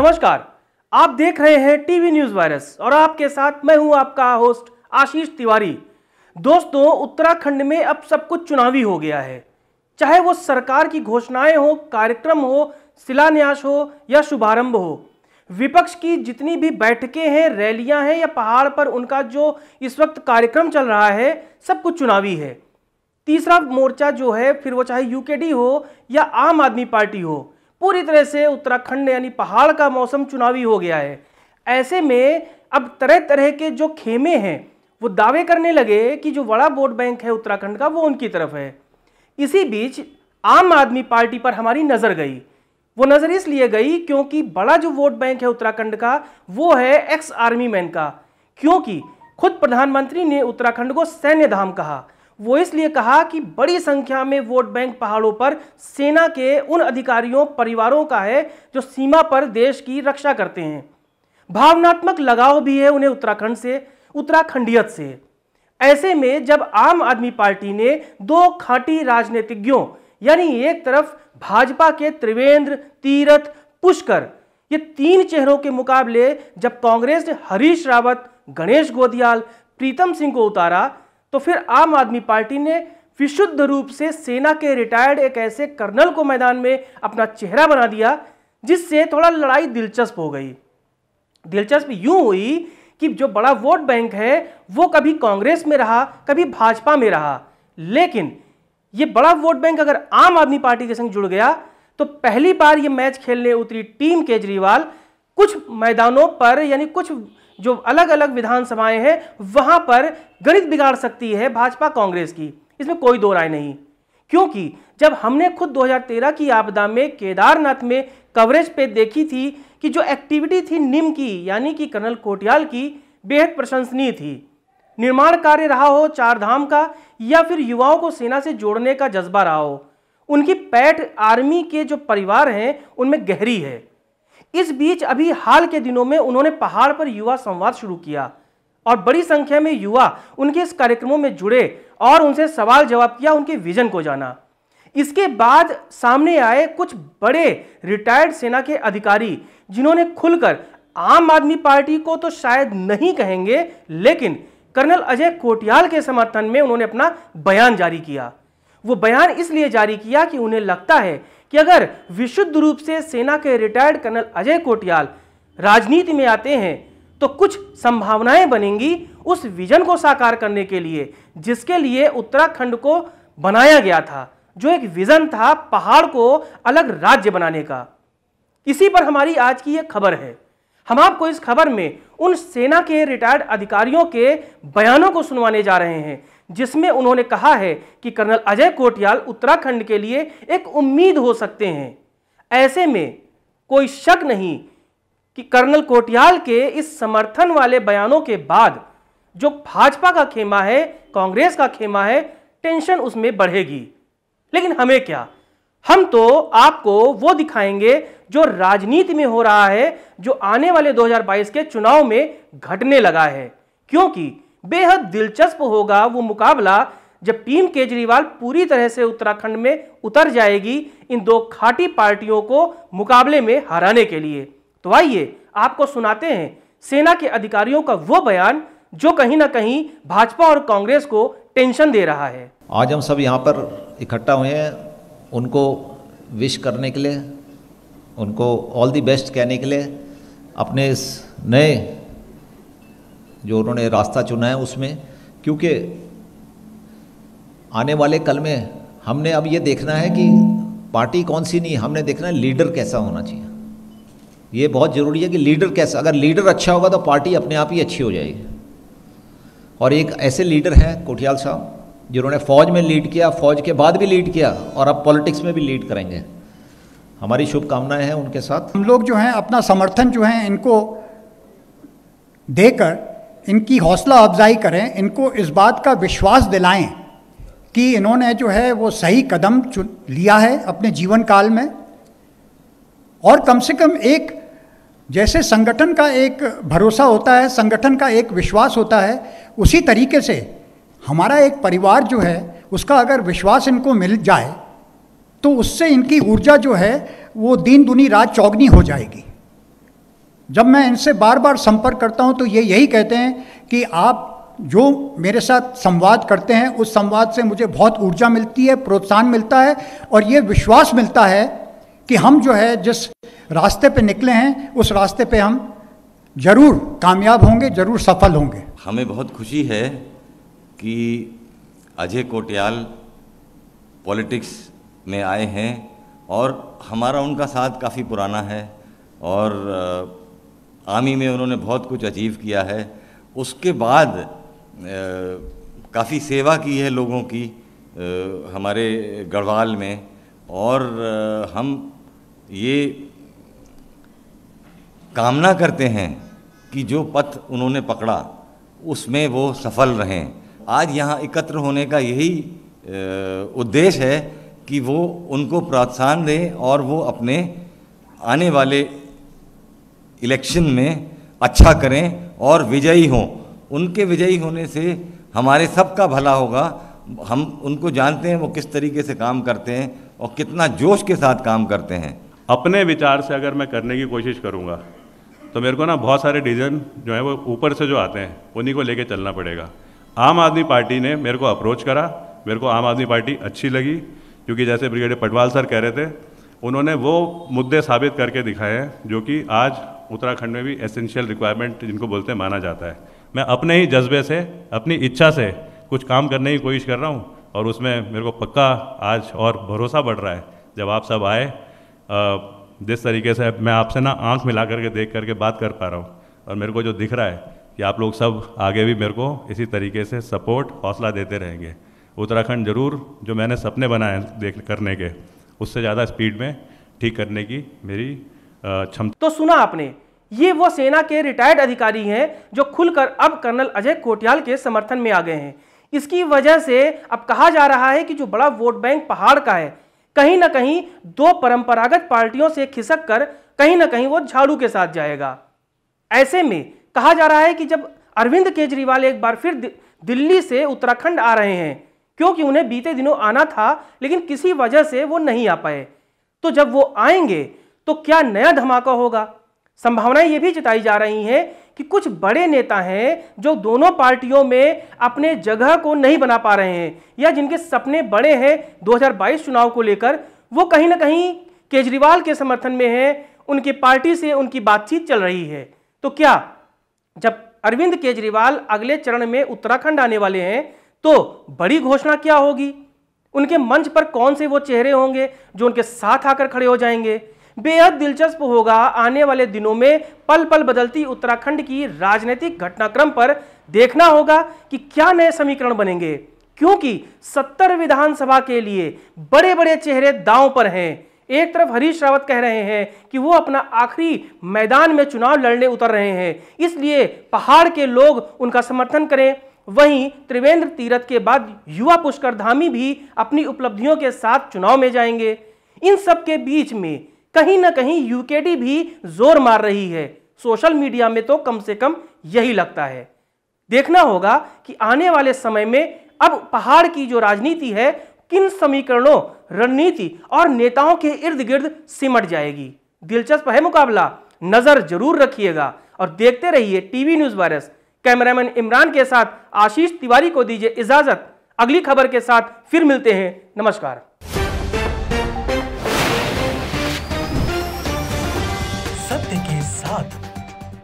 नमस्कार, आप देख रहे हैं टीवी न्यूज वायरस और आपके साथ मैं हूं आपका होस्ट आशीष तिवारी। दोस्तों, उत्तराखंड में अब सब कुछ चुनावी हो गया है। चाहे वो सरकार की घोषणाएं हो, कार्यक्रम हो, शिलान्यास हो या शुभारंभ हो, विपक्ष की जितनी भी बैठकें हैं, रैलियां हैं या पहाड़ पर उनका जो इस वक्त कार्यक्रम चल रहा है, सब कुछ चुनावी है। तीसरा मोर्चा जो है, फिर वो चाहे यूकेडी हो या आम आदमी पार्टी हो, पूरी तरह से उत्तराखंड यानी पहाड़ का मौसम चुनावी हो गया है। ऐसे में अब तरह तरह के जो खेमे हैं वो दावे करने लगे कि जो बड़ा वोट बैंक है उत्तराखंड का वो उनकी तरफ है। इसी बीच आम आदमी पार्टी पर हमारी नजर गई। वो नजर इसलिए गई क्योंकि बड़ा जो वोट बैंक है उत्तराखंड का वो है एक्स आर्मी मैन का, क्योंकि खुद प्रधानमंत्री ने उत्तराखंड को सैन्य धाम कहा। वो इसलिए कहा कि बड़ी संख्या में वोट बैंक पहाड़ों पर सेना के उन अधिकारियों परिवारों का है जो सीमा पर देश की रक्षा करते हैं। भावनात्मक लगाव भी है उन्हें उत्तराखंड से, उत्तराखंडियत से। ऐसे में जब आम आदमी पार्टी ने दो खांटी राजनीतिज्ञों यानी एक तरफ भाजपा के त्रिवेंद्र, तीरथ, पुष्कर, ये तीन चेहरों के मुकाबले जब कांग्रेस ने हरीश रावत, गणेश गोदियाल, प्रीतम सिंह को उतारा, तो फिर आम आदमी पार्टी ने विशुद्ध रूप से सेना के रिटायर्ड एक ऐसे कर्नल को मैदान में अपना चेहरा बना दिया, जिससे थोड़ा लड़ाई दिलचस्प हो गई। दिलचस्प यूं हुई कि जो बड़ा वोट बैंक है वो कभी कांग्रेस में रहा, कभी भाजपा में रहा, लेकिन ये बड़ा वोट बैंक अगर आम आदमी पार्टी के संग जुड़ गया तो पहली बार ये मैच खेलने उतरी टीम केजरीवाल कुछ मैदानों पर यानी कुछ जो अलग अलग विधानसभाएं हैं वहां पर गणित बिगाड़ सकती है भाजपा कांग्रेस की। इसमें कोई दो राय नहीं, क्योंकि जब हमने खुद 2013 की आपदा में केदारनाथ में कवरेज पे देखी थी कि जो एक्टिविटी थी निम की यानी कि कर्नल कोटियाल की, बेहद प्रशंसनीय थी। निर्माण कार्य रहा हो चार धाम का या फिर युवाओं को सेना से जोड़ने का जज्बा रहा हो, उनकी पैठ आर्मी के जो परिवार हैं उनमें गहरी है। इस बीच अभी हाल के दिनों में उन्होंने पहाड़ पर युवा संवाद शुरू किया और बड़ी संख्या में युवा उनके इस कार्यक्रमों में जुड़े और उनसे सवाल जवाब किया, उनके विजन को जाना। इसके बाद सामने आए कुछ बड़े रिटायर्ड सेना के अधिकारी जिन्होंने खुलकर आम आदमी पार्टी को तो शायद नहीं कहेंगे, लेकिन कर्नल अजय कोटियाल के समर्थन में उन्होंने अपना बयान जारी किया। वो बयान इसलिए जारी किया कि उन्हें लगता है कि अगर विशुद्ध रूप से सेना के रिटायर्ड कर्नल अजय कोटियाल राजनीति में आते हैं तो कुछ संभावनाएं बनेंगी उस विजन को साकार करने के लिए जिसके लिए उत्तराखंड को बनाया गया था, जो एक विजन था पहाड़ को अलग राज्य बनाने का। इसी पर हमारी आज की यह खबर है। हम आपको इस खबर में उन सेना के रिटायर्ड अधिकारियों के बयानों को सुनवाने जा रहे हैं जिसमें उन्होंने कहा है कि कर्नल अजय कोटियाल उत्तराखंड के लिए एक उम्मीद हो सकते हैं। ऐसे में कोई शक नहीं कि कर्नल कोटियाल के इस समर्थन वाले बयानों के बाद जो भाजपा का खेमा है, कांग्रेस का खेमा है, टेंशन उसमें बढ़ेगी। लेकिन हमें क्या, हम तो आपको वो दिखाएंगे जो राजनीति में हो रहा है, जो आने वाले 2022 के चुनाव में घटने लगा है, क्योंकि बेहद दिलचस्प होगा वो मुकाबला जब टीम केजरीवाल पूरी तरह से उत्तराखंड में उतर जाएगी इन दो खाटी पार्टियों को मुकाबले में हराने के लिए। तो आइए आपको सुनाते हैं सेना के अधिकारियों का वो बयान जो कहीं ना कहीं भाजपा और कांग्रेस को टेंशन दे रहा है। आज हम सब यहाँ पर इकट्ठा हुए हैं उनको विश करने के लिए, उनको ऑल द बेस्ट कहने के लिए, अपने इस नए जो उन्होंने रास्ता चुना है उसमें, क्योंकि आने वाले कल में हमने अब ये देखना है कि पार्टी कौन सी नहीं, हमने देखना है लीडर कैसा होना चाहिए। ये बहुत ज़रूरी है कि लीडर कैसा, अगर लीडर अच्छा होगा तो पार्टी अपने आप ही अच्छी हो जाएगी। और एक ऐसे लीडर हैं कोटियाल साहब जिन्होंने फ़ौज में लीड किया, फ़ौज के बाद भी लीड किया और अब पॉलिटिक्स में भी लीड करेंगे। हमारी शुभकामनाएं हैं उनके साथ। हम लोग जो हैं अपना समर्थन जो है इनको देकर इनकी हौसला अफजाई करें, इनको इस बात का विश्वास दिलाएं कि इन्होंने जो है वो सही कदम लिया है अपने जीवन काल में। और कम से कम एक जैसे संगठन का एक भरोसा होता है, संगठन का एक विश्वास होता है, उसी तरीके से हमारा एक परिवार जो है उसका अगर विश्वास इनको मिल जाए तो उससे इनकी ऊर्जा जो है वो दिन दुनी रात चौगनी हो जाएगी। जब मैं इनसे बार बार संपर्क करता हूं तो ये यही कहते हैं कि आप जो मेरे साथ संवाद करते हैं उस संवाद से मुझे बहुत ऊर्जा मिलती है, प्रोत्साहन मिलता है और ये विश्वास मिलता है कि हम जो है जिस रास्ते पे निकले हैं उस रास्ते पे हम जरूर कामयाब होंगे, जरूर सफल होंगे। हमें बहुत खुशी है कि अजय कोटियाल पॉलिटिक्स में आए हैं और हमारा उनका साथ काफ़ी पुराना है और आर्मी में उन्होंने बहुत कुछ अचीव किया है। उसके बाद काफ़ी सेवा की है लोगों की हमारे गढ़वाल में और हम ये कामना करते हैं कि जो पथ उन्होंने पकड़ा उसमें वो सफल रहें। आज यहाँ एकत्र होने का यही उद्देश्य है कि वो उनको प्रोत्साहन दें और वो अपने आने वाले इलेक्शन में अच्छा करें और विजयी हों। उनके विजयी होने से हमारे सबका भला होगा। हम उनको जानते हैं वो किस तरीके से काम करते हैं और कितना जोश के साथ काम करते हैं। अपने विचार से अगर मैं करने की कोशिश करूँगा तो मेरे को ना बहुत सारे डिसीजन जो है वो ऊपर से जो आते हैं उन्हीं को लेके चलना पड़ेगा। आम आदमी पार्टी ने मेरे को अप्रोच करा, मेरे को आम आदमी पार्टी अच्छी लगी क्योंकि जैसे ब्रिगेडियर पटवाल सर कह रहे थे उन्होंने वो मुद्दे साबित करके दिखाए हैं जो कि आज उत्तराखंड में भी एसेंशियल रिक्वायरमेंट जिनको बोलते हैं माना जाता है। मैं अपने ही जज्बे से, अपनी इच्छा से कुछ काम करने की कोशिश कर रहा हूँ और उसमें मेरे को पक्का आज और भरोसा बढ़ रहा है जब आप सब आए। जिस तरीके से मैं आपसे ना आंख मिला करके देख करके बात कर पा रहा हूँ और मेरे को जो दिख रहा है कि आप लोग सब आगे भी मेरे को इसी तरीके से सपोर्ट हौसला देते रहेंगे। उत्तराखंड जरूर जो मैंने सपने बनाए देख करने के उससे ज़्यादा स्पीड में ठीक करने की मेरी क्षमता। तो सुना आपने, ये वो सेना के रिटायर्ड अधिकारी हैं जो खुलकर अब कर्नल अजय कोटियाल के समर्थन में आ गए हैं। इसकी वजह से अब कहा जा रहा है कि जो बड़ा वोट बैंक पहाड़ का है कहीं ना कहीं दो परंपरागत पार्टियों से खिसक कर कहीं ना कहीं वो झाड़ू के साथ जाएगा। ऐसे में कहा जा रहा है कि जब अरविंद केजरीवाल एक बार फिर दिल्ली से उत्तराखंड आ रहे हैं, क्योंकि उन्हें बीते दिनों आना था लेकिन किसी वजह से वो नहीं आ पाए, तो जब वो आएंगे तो क्या नया धमाका होगा। संभावनाएं ये भी जताई जा रही हैं कि कुछ बड़े नेता हैं जो दोनों पार्टियों में अपने जगह को नहीं बना पा रहे हैं या जिनके सपने बड़े हैं 2022 चुनाव को लेकर, वो कहीं ना कहीं केजरीवाल के समर्थन में हैं, उनकी पार्टी से उनकी बातचीत चल रही है। तो क्या जब अरविंद केजरीवाल अगले चरण में उत्तराखंड आने वाले हैं तो बड़ी घोषणा क्या होगी? उनके मंच पर कौन से वो चेहरे होंगे जो उनके साथ आकर खड़े हो जाएंगे? बेहद दिलचस्प होगा आने वाले दिनों में पल पल बदलती उत्तराखंड की राजनीतिक घटनाक्रम पर देखना होगा कि क्या नए समीकरण बनेंगे, क्योंकि 70 विधानसभा के लिए बड़े बड़े चेहरे दांव पर हैं। एक तरफ हरीश रावत कह रहे हैं कि वो अपना आखिरी मैदान में चुनाव लड़ने उतर रहे हैं, इसलिए पहाड़ के लोग उनका समर्थन करें। वहीं त्रिवेंद्र तीरथ के बाद युवा पुष्कर धामी भी अपनी उपलब्धियों के साथ चुनाव में जाएंगे। इन सब के बीच में कहीं ना कहीं यूकेडी भी जोर मार रही है। सोशल मीडिया में तो कम से कम यही लगता है। देखना होगा कि आने वाले समय में अब पहाड़ की जो राजनीति है किन समीकरणों, रणनीति और नेताओं के इर्द गिर्द सिमट जाएगी। दिलचस्प है मुकाबला, नजर जरूर रखिएगा और देखते रहिए TV news virus. Cameraman Imran के साथ आशीष तिवारी को दीजिए इजाजत। अगली खबर के साथ फिर मिलते हैं। नमस्कार।